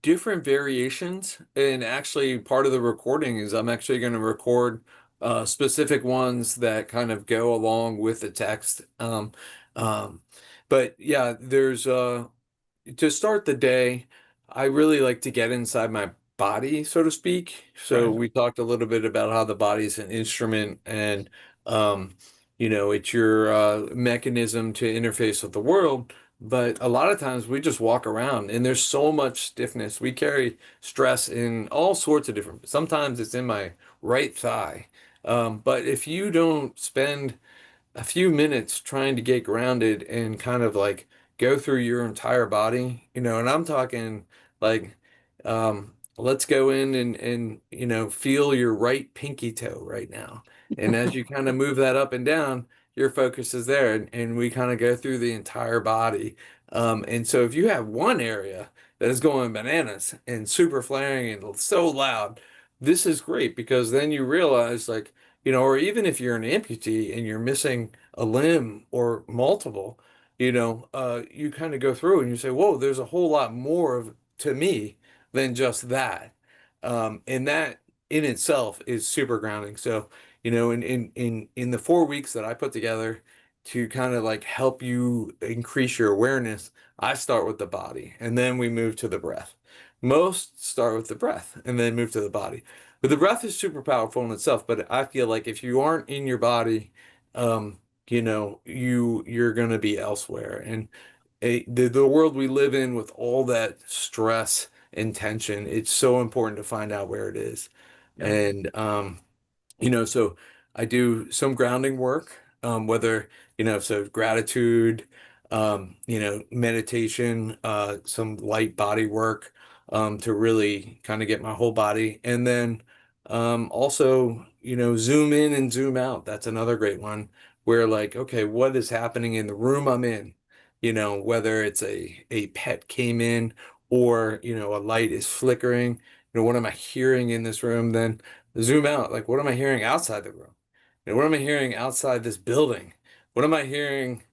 different variations, and actually part of the recording is I'm actually going to record specific ones that kind of go along with the text. Um, but yeah, there's to start the day, I really like to get inside my body, so to speak. So Right. we talked a little bit about how the body's an instrument and it's your mechanism to interface with the world. But a lot of times we just walk around and there's so much stiffness. We carry stress in all sorts of different, sometimes it's in my right thigh. But if you don't spend a few minutes trying to get grounded and kind of like go through your entire body, and I'm talking like let's go in and feel your right pinky toe right now. And as you kind of move that up and down, your focus is there and we kind of go through the entire body. And so if you have one area that is going bananas and super flaring and so loud, this is great because then you realize like or even if you're an amputee and you're missing a limb or multiple, you kind of go through and you say, whoa, there's a whole lot more to me than just that. And that in itself is super grounding. So, in the 4 weeks that I put together to kind of like help you increase your awareness, I start with the body and then we move to the breath. Most start with the breath and then move to the body. But the breath is super powerful in itself. But I feel like if you aren't in your body, you're gonna be elsewhere. And the world we live in with all that stress and tension, it's so important to find out where it is. Yeah. And so I do some grounding work, whether, so gratitude, meditation, some light body work, to really kind of get my whole body. And then also, zoom in and zoom out. That's another great one where like, okay, what is happening in the room I'm in? Whether it's a pet came in or, a light is flickering, what am I hearing in this room? Then zoom out. Like, what am I hearing outside the room? what am I hearing outside this building? What am I hearing?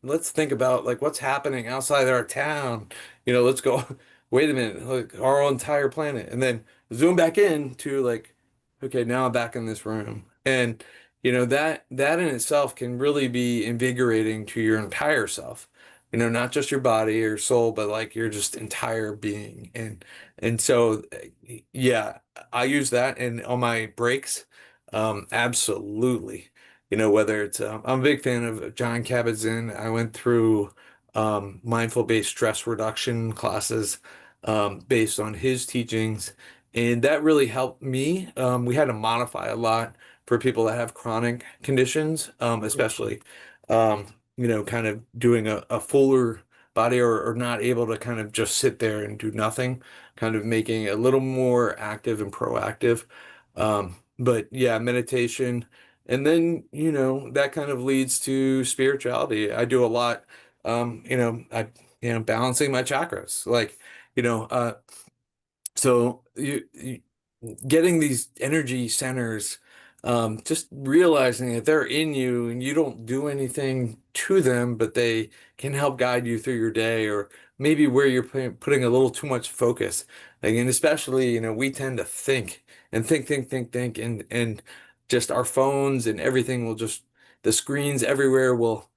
Let's think about like what's happening outside our town. Let's go, wait a minute, like our entire planet. And then zoom back in to like, okay, now I'm back in this room. And that in itself can really be invigorating to your entire self. Not just your body or soul, but like your just entire being. And so yeah, I use that and on my breaks. Absolutely. Whether it's, I'm a big fan of John Kabat-Zinn. I went through mindful-based stress reduction classes based on his teachings, and that really helped me. We had to modify a lot for people that have chronic conditions, especially, kind of doing a fuller body or not able to kind of just sit there and do nothing, kind of making it a little more active and proactive. But yeah, meditation. And then, that kind of leads to spirituality. I do a lot, balancing my chakras. Like, you know, uh, so you getting these energy centers, just realizing that they're in you and you don't do anything to them, but they can help guide you through your day, or maybe where you're putting a little too much focus. Like, and especially, we tend to think and think, and just our phones and everything will just, the screens everywhere will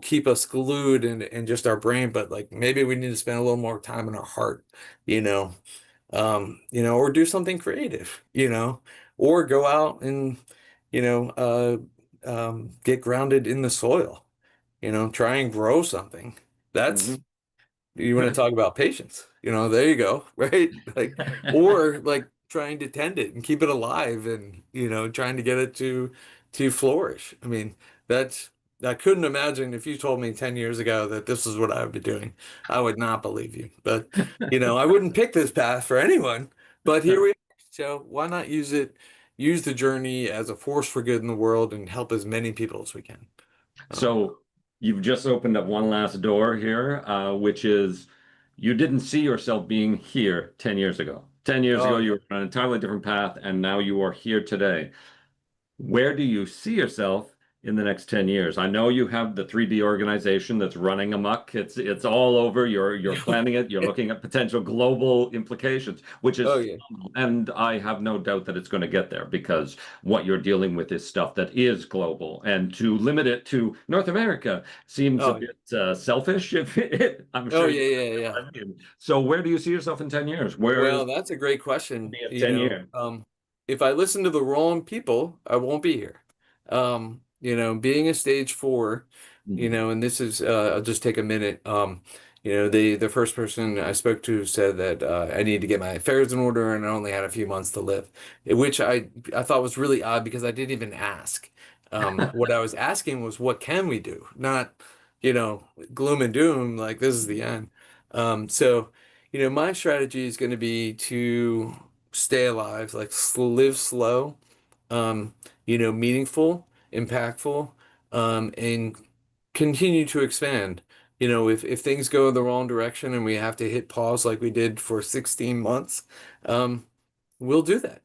keep us glued and just our brain, but like maybe we need to spend a little more time in our heart, you know or do something creative, or go out and, you know, uh, get grounded in the soil, try and grow something. That's, Mhm. you want to talk about patience, there you go, right? Like, or like trying to tend it and keep it alive and, trying to get it to flourish. I mean, that's, I couldn't imagine if you told me 10 years ago that this is what I would be doing. I would not believe you. But, I wouldn't pick this path for anyone. But here we are. So why not use the journey as a force for good in the world and help as many people as we can. Um, So you've just opened up one last door here, which is you didn't see yourself being here 10 years ago. 10 years ago, oh you yeah. were on an entirely different path, and now you are here today. Where do you see yourself in the next 10 years? I know you have the 3D organization that's running amok. It's all over. You're planning it. You're looking at potential global implications, which is Oh yeah. phenomenal. And I have no doubt that it's going to get there because what you're dealing with is stuff that is global. And to limit it to North America seems a Oh bit selfish. I'm oh sure you yeah, yeah, know yeah. what I mean. So where do you see yourself in 10 years? Where is Well, that's a great to question. be in 10 years? If I listen to the wrong people, I won't be here. Being a stage four, Mhm. and this is, I'll just take a minute. The first person I spoke to said that I need to get my affairs in order and I only had a few months to live, which I thought was really odd because I didn't even ask. What I was asking was, what can we do? Not, gloom and doom, like this is the end. So. My strategy is going to be to stay alive, like live slow, um, meaningful, impactful, and continue to expand. If things go the wrong direction and we have to hit pause like we did for 16 months, um, we'll do that.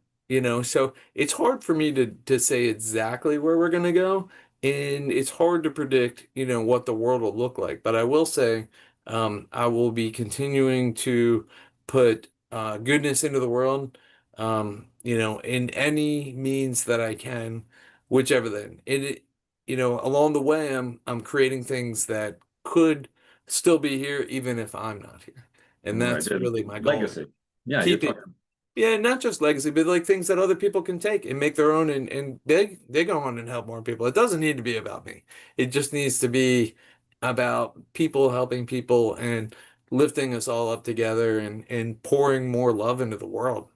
So it's hard for me to say exactly where we're going to go, and it's hard to predict, what the world will look like. But I will say, I will be continuing to put goodness into the world, in any means that I can, whichever then. Along the way, I'm creating things that could still be here even if I'm not here, and Right. that's really my goal. Legacy. Yeah, you're Keep it, talking. yeah, not just legacy, but like things that other people can take and make their own, and they go on and help more people. It doesn't need to be about me. It just needs to be about people helping people and lifting us all up together and pouring more love into the world.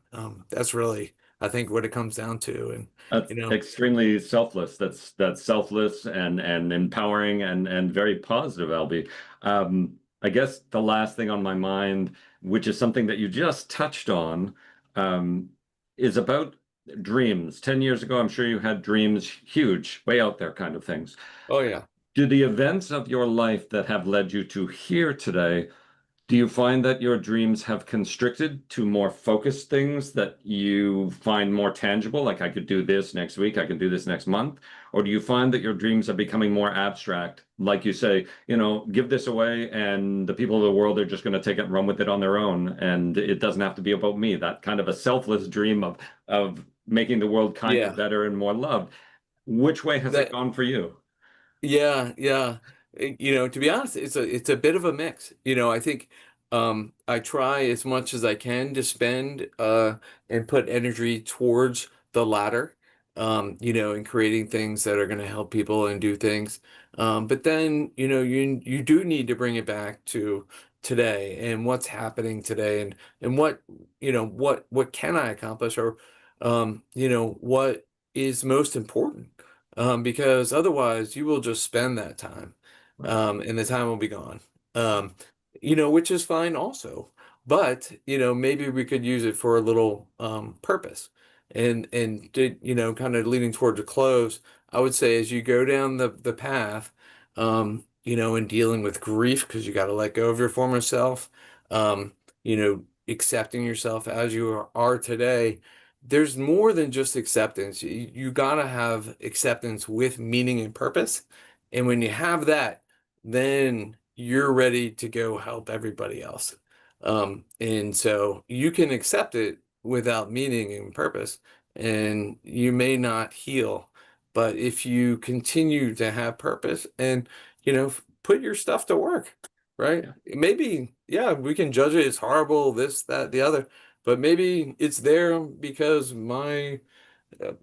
That's really, I think, what it comes down to. And That's you know, extremely selfless. That's selfless and empowering and very positive, Albie. I guess the last thing on my mind, which is something that you just touched on, um, is about dreams. 10 years ago, I'm sure you had dreams, huge, way out there kind of things. oh yeah. Do the events of your life that have led you to here today Do you find that your dreams have constricted to more focused things that you find more tangible? Like I could do this next week, I can do this next month. Or do you find that your dreams are becoming more abstract? Like you say, give this away and the people of the world are just going to take it and run with it on their own. And it doesn't have to be about me. That kind of a selfless dream of making the world kinder, Yeah. better, and more loved. Which way has it That gone for you? Yeah, yeah. To be honest, it's a bit of a mix. I think I try as much as I can to spend and put energy towards the latter, and creating things that are going to help people and do things. But then, you do need to bring it back to today and what's happening today and what can I accomplish or what is most important because otherwise you will just spend that time, Right. and the time will be gone. Um, which is fine also, but maybe we could use it for a little purpose. Kind of leading towards a close, I would say as you go down the path, in dealing with grief, because you got to let go of your former self, accepting yourself as you are today, there's more than just acceptance. You gotta have acceptance with meaning and purpose. And when you have that, then you're ready to go help everybody else. And so you can accept it without meaning and purpose, and you may not heal. But if you continue to have purpose and, put your stuff to work, right? Yeah. Maybe, yeah, we can judge it as horrible, this, that, the other. But maybe it's there because my uh,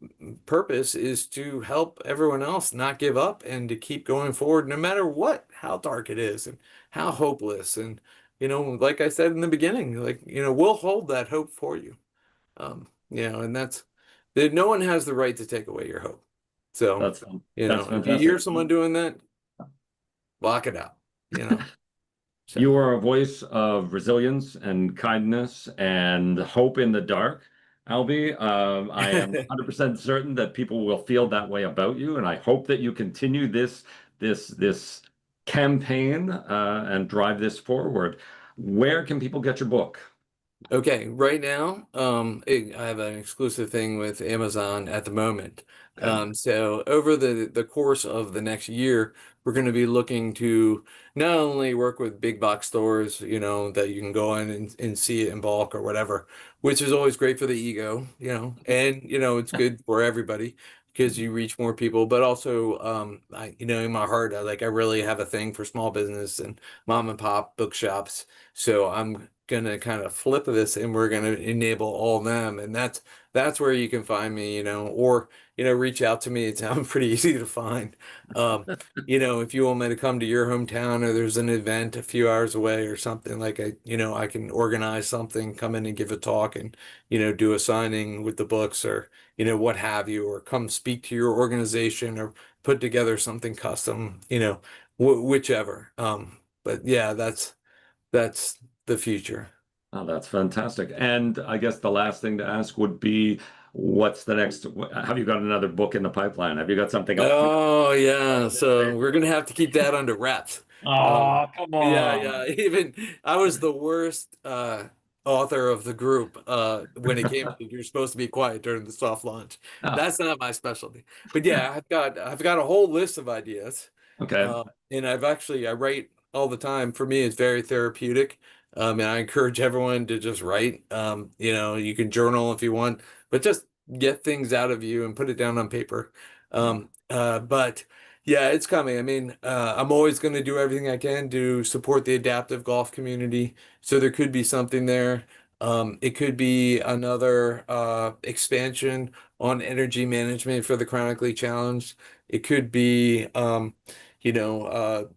purpose is to help everyone else not give up and to keep going forward, no matter how dark it is and how hopeless. And, like I said in the beginning, like, we'll hold that hope for you. And that's that no one has the right to take away your hope. So, That's that's if you hear fantastic. someone doing that, block it out, you know. So, You are a voice of resilience and kindness and hope in the dark, Albie. I am 100% certain that people will feel that way about you, and I hope that you continue this campaign and drive this forward. Where can people get your book? okay, right now, I have an exclusive thing with Amazon at the moment. Okay. So over the course of the next year, we're going to be looking to not only work with big box stores, that you can go in and see it in bulk or whatever, which is always great for the ego, and it's good for everybody because you reach more people, but also, in my heart, I really have a thing for small business and mom and pop bookshops. So I'm gonna kind of flip this and we're gonna enable all them, and that's where you can find me, or reach out to me. I'm pretty easy to find. um if you want me to come to your hometown or there's an event a few hours away or something, like I can organize something, come in and give a talk and do a signing with the books or what have you, or come speak to your organization or put together something custom, whichever. But yeah, that's the future. Oh, that's fantastic. And I guess the last thing to ask would be, what's the next? Have you got another book in the pipeline? Have you got something else? Oh yeah, so we're gonna have to keep that under wraps. Oh, come Yeah, yeah. on. Even I was the worst author of the group when it came to you're supposed to be quiet during the soft launch. Oh, That's not my specialty. But yeah, I've got a whole list of ideas. okay. And I write all the time. For me, it's very therapeutic. And I encourage everyone to just write. You can journal if you want, but just get things out of you and put it down on paper. But yeah, it's coming. I mean, I'm always going to do everything I can to support the adaptive golf community. So there could be something there. It could be another expansion on energy management for the chronically challenged. It could be,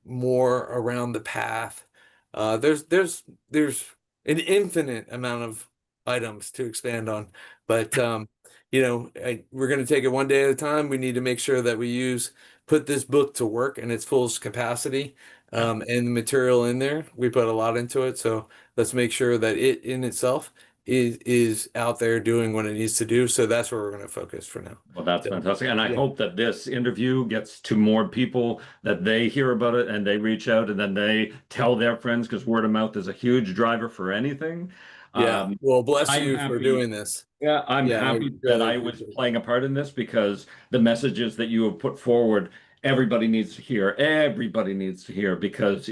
more around the path. There's an infinite amount of items to expand on, but we're going to take it one day at a time. We need to make sure that put this book to work in its fullest capacity, and the material in there. We put a lot into it, so let's make sure that it in itself is out there doing what it needs to do. So that's where we're going to focus for now. Well, that's So, fantastic. And I yeah. hope that this interview gets to more people, that they hear about it and they reach out and then they tell their friends, because word of mouth is a huge driver for anything. Yeah. Um, Well, bless I'm you for happy. doing this. Yeah, I'm Yeah, I happy that really I was appreciate it. playing a part in this, because the messages that you have put forward, everybody needs to hear. Everybody needs to hear, because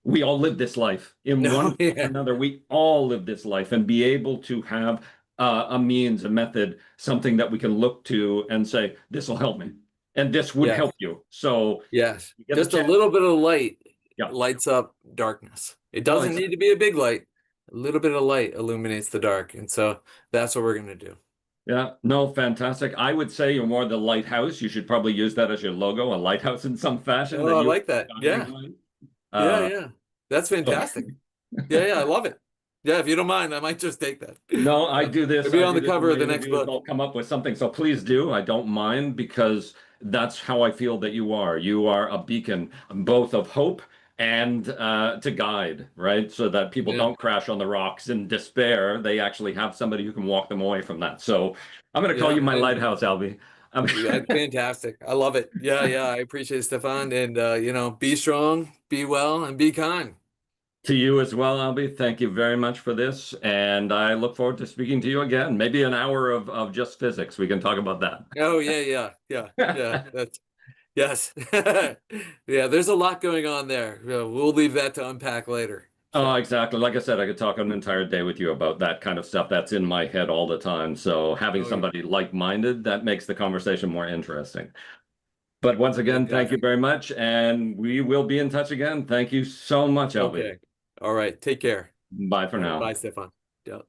we all live this life in one No, form or yeah. another. We all live this life, and be able to have a means, a method, something that we can look to and say, this will help me, and this would Yeah. help you. So Yes. you get the Just a chance. little bit of light Yeah. lights up darkness. It Oh, doesn't need to be a big light. A little bit of light illuminates the dark. And so that's what we're going to do. yeah, no, fantastic. I would say you're more the lighthouse. You should probably use that as your logo, a lighthouse in some fashion, Oh, that I you like that. are guiding Yeah. light. Yeah, Uh, yeah. That's so fantastic. Yeah, yeah, I love it. Yeah, if you don't mind, I might just take that. no, I Yeah. do this. Maybe I on do the this in cover my of the next interviews. book. I'll come up with something. So please do. I don't mind, because that's how I feel that you are. You are a beacon, both of hope and to guide, right? So that people Yeah. don't crash on the rocks in despair. They actually have somebody who can walk them away from that. So I'm going to call Yeah. you my And lighthouse, Albie. yeah, fantastic. I love it. Yeah, yeah. I appreciate it, Stefan. And be strong, be well, and be kind. To you as well, Albie. Thank you very much for this. And I look forward to speaking to you again. Maybe an hour of just physics. We can talk about Oh, yeah, yeah, yeah, yeah. that. That's yes. Yeah, there's a lot going on there. We'll leave that to unpack later. Oh, So, exactly. Like I said, I could talk an entire day with you about that kind of stuff that's in my head all the time. So having oh, yeah. somebody like-minded, that makes the conversation more interesting. But once again, thank you Fantastic. very much, and we will be in touch again. Thank you so much, Albie. Okay. All right. Take care. Bye for All right. now. Bye, Stefan. Yeah.